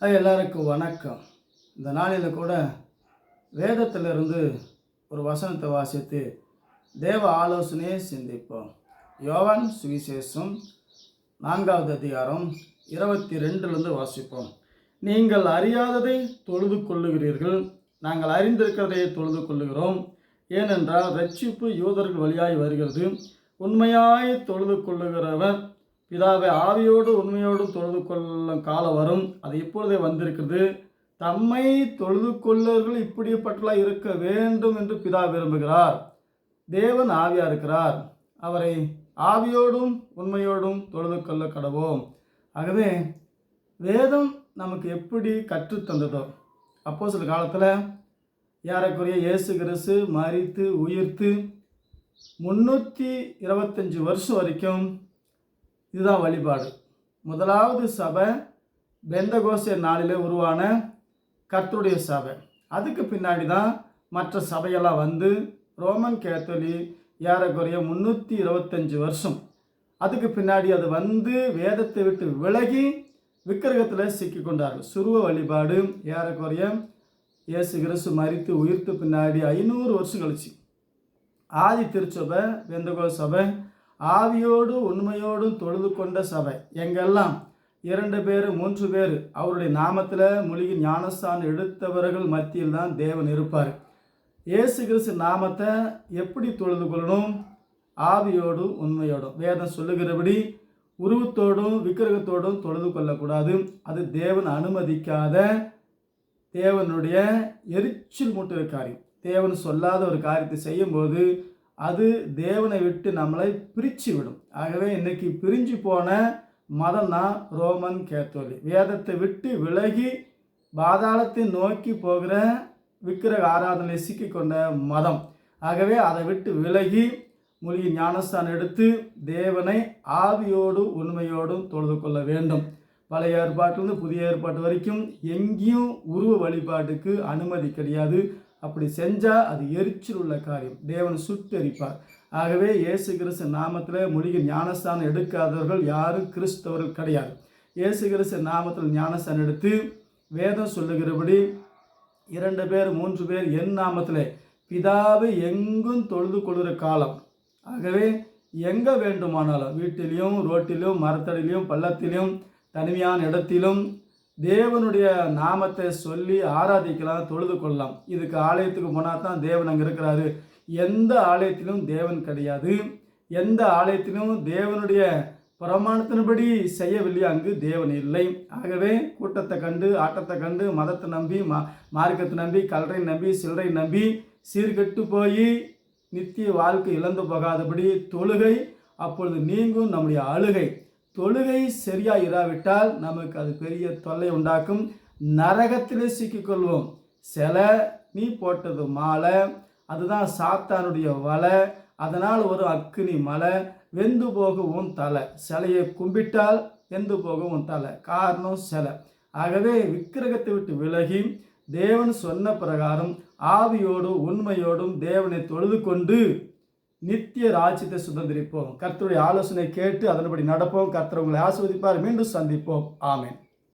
எல்லாருக்கும் வணக்கம். இந்த நாளில் கூட வேதத்திலிருந்து ஒரு வசனத்தை வாசித்து தேவ ஆலோசனையை சிந்திப்போம். யோவான் சுவிசேஷம் 4வது அதிகாரம் 22 வாசிப்போம். நீங்கள் அறியாததை தொழுது கொள்ளுகிறீர்கள், நாங்கள் அறிந்திருக்கிறதை தொழுது கொள்ளுகிறோம். ஏனென்றால் ரட்சிப்பு யூதர்கள் வழியாய் வருகிறது. உண்மையாய் தொழுது கொள்ளுகிறவர் பிதாவை ஆவியோடு உண்மையோடு தொழுது கொள்ளும் காலம் வரும், அது இப்பொழுதே வந்திருக்கிறது. தம்மை தொழுது கொள்ளவர்கள் இப்படிப்பட்டலாம் இருக்க வேண்டும் என்று பிதா விரும்புகிறார். தேவன் ஆவியா இருக்கிறார், அவரை ஆவியோடும் உண்மையோடும் தொழுது கொள்ள கடவோம். ஆகவே வேதம் நமக்கு எப்படி கற்றுத்தந்ததோ, அப்போஸ்தலர் காலத்தில் ஏறக்குறைய இயேசு கிறிஸ்து மரித்து உயிர்த்து 325 வருஷம் வரைக்கும் இதுதான் வழிபாடு. முதலாவது சபை பெந்தகோஸ்தே நாளில் உருவான கர்த்தருடைய சபை. அதுக்கு பின்னாடி தான் மற்ற சபையெல்லாம் வந்து ரோமன் கேத்தலிக் ஏறக்குறைய 325 வருஷம். அதுக்கு பின்னாடி அது வந்து வேதத்தை விட்டு விலகி விக்கிரகத்தில் சிக்கி கொண்டார்கள். சுருவ வழிபாடு ஏறக்குறைய இயேசு கிறிஸ்து மரித்து உயிர்த்து பின்னாடி 500 வருஷம் கழிச்சு ஆதி திருச்சபை பெந்தகோஸ்தே சபை ஆவியோடு உண்மையோடும் தொழுது கொண்ட சபை. எங்கெல்லாம் 2 பேர் 3 பேர் அவருடைய நாமத்தில் மூழ்கி ஞானஸ்தானம் எடுத்தவர்கள் மத்தியில் தான் தேவன் இருப்பார். இயேசு கிறிஸ்து நாமத்தை எப்படி தொழுது கொள்ளணும்? ஆவியோடும் உண்மையோடும். வேதம் சொல்லுகிறபடி உருவத்தோடும் விக்கிரகத்தோடும் தொழுது கொள்ளக்கூடாது. அது தேவன் அனுமதிக்காத, தேவனுடைய எரிச்சல் மூட்டுற காரியம். தேவன் சொல்லாத ஒரு காரியத்தை செய்யும்போது அது தேவனை விட்டு நம்மளை பிரித்து விடும். ஆகவே இன்னைக்கு பிரிஞ்சு போன மதம் தான் ரோமன் கேத்தோலிக். வேதத்தை விட்டு விலகி பாதாளத்தை நோக்கி போகிற விக்கிரக ஆராதனை சிக்கி கொண்ட மதம். ஆகவே அதை விட்டு விலகி மூழ்கி ஞானஸ்தானம் எடுத்து தேவனை ஆவியோடு உண்மையோடும் தொழுது கொள்ள வேண்டும். பழைய ஏற்பாட்டிலிருந்து புதிய ஏற்பாட்டு வரைக்கும் எங்கேயும் உருவ வழிபாட்டுக்கு அனுமதி கிடையாது. அப்படி செஞ்சால் அது எரிச்சல் உள்ள காரியம், தேவன் சுட்டெரிப்பார். ஆகவே இயேசு கிறிஸ்து நாமத்தில் மூழ்கி ஞானஸ்தானம் எடுக்காதவர்கள் யாரும் கிறிஸ்தவர்கள் கிடையாது. இயேசு கிறிஸ்து நாமத்தில் ஞானஸ்தானம் எடுத்து வேதம் சொல்லுகிறபடி 2 பேர் 3 பேர் என் நாமத்தில் பிதாவை எங்கும் தொழுது கொள்கிற காலம். ஆகவே எங்கே வேண்டுமானாலும், வீட்டிலையும் ரோட்டிலும் மரத்தடியிலும் பள்ளத்திலும் தனிமையான இடத்திலும் தேவனுடைய நாமத்தை சொல்லி ஆராதிக்கலாம், தொழுது கொள்ளலாம். இதுக்கு ஆலயத்துக்கு போனால் தான் தேவன் அங்கே இருக்கிறாரு. எந்த ஆலயத்திலும் தேவன் கிடையாது. எந்த ஆலயத்திலும் தேவனுடைய பிரமாணத்தின்படி செய்யவில்லை, அங்கு தேவன் இல்லை. ஆகவே கூட்டத்தை கண்டு ஆட்டத்தை கண்டு மதத்தை நம்பி மார்க்கத்தை நம்பி கல்லறை நம்பி சில்லறை நம்பி சீர்கெட்டு போய் நித்திய வாழ்க்கை இழந்து போகாதபடி தொழுகை அப்பொழுது நீங்கும் நம்முடைய அழுகை. தொழுகை சரியாக இராவிட்டால் நமக்கு அது பெரிய தொல்லை உண்டாக்கும். நரகத்திலே சிக்கிக்கொள்வோம். சிலை நீ போட்டது மாலை, அதுதான் சாத்தானுடைய வலை. அதனால் ஒரு அக்கினி மலை, வெந்து போகவும் தலை. சிலையை கும்பிட்டால் வெந்து போகவும் தலை, காரணம் சிலை. ஆகவே விக்கிரகத்தை விட்டு விலகி தேவன் சொன்ன பிரகாரம் ஆவியோடு உண்மையோடும் தேவனை தொழுது கொண்டு நித்திய ராஜ்யத்தை சுதந்திரிப்போம். கர்த்தருடைய ஆலோசனை கேட்டு அதன்படி நடப்போம். கர்த்தர் உங்களை ஆசீர்வதிப்பார். மீண்டும் சந்திப்போம். ஆமென்.